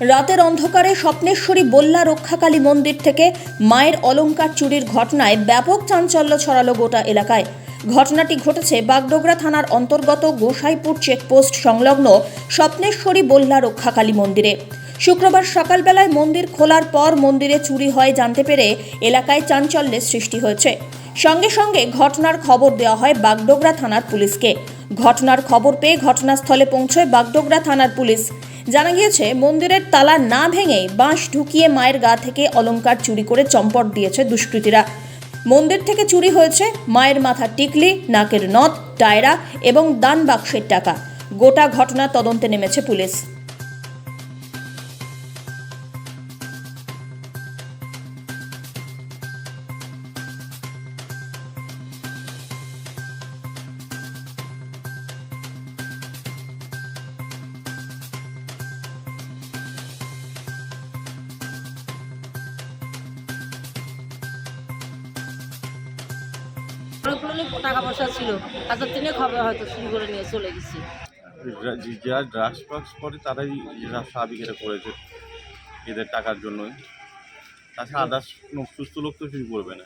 রাতের অন্ধকারে স্বপ্নেশ্বরী বল্লা রক্ষাকালী মন্দির থেকে মায়ের অলংকার চুরির ঘটনায় ব্যাপক চাঞ্চল্য ছড়ালো গোটা এলাকায়। ঘটনাটি ঘটেছে বাগডোগরা থানার অন্তর্গত গোসাইপুর চেকপোস্ট সংলগ্ন স্বপ্নেশ্বরী বল্লা রক্ষাকালী মন্দিরে। শুক্রবার সকালবেলায় মন্দির খোলার পর মন্দিরে চুরি হয় জানতে পেরে এলাকায় চাঞ্চল্যের সৃষ্টি হয়েছে। সঙ্গে সঙ্গে ঘটনার খবর দেওয়া হয় বাগডোগরা থানার পুলিশকে। ঘটনার খবর পেয়ে ঘটনাস্থলে পৌঁছয় বাগডোগরা থানার পুলিশ। জানা গিয়েছে, মন্দিরের তালা না ভেঙেই বাঁশ ঢুকিয়ে মায়ের গা থেকে অলংকার চুরি করে চম্পট দিয়েছে দুষ্কৃতীরা। মন্দির থেকে চুরি হয়েছে মায়ের মাথার টিকলি, নাকের নথ, টায়রা এবং দান বাক্সের টাকা। গোটা ঘটনা তদন্তে নেমেছে পুলিশ। অনেকগুলো টাকা পয়সা ছিল, তাদের তিনে খবর হয়তো চুরি করে নিয়ে চলে গেছি। যারা ড্রাগস ফাগস করে তারাই স্বাভাবিক এটা করেছে এদের টাকার জন্যই। তাছাড়া আদার্স কোনো সুস্থ লোক তো চুরি করবে না।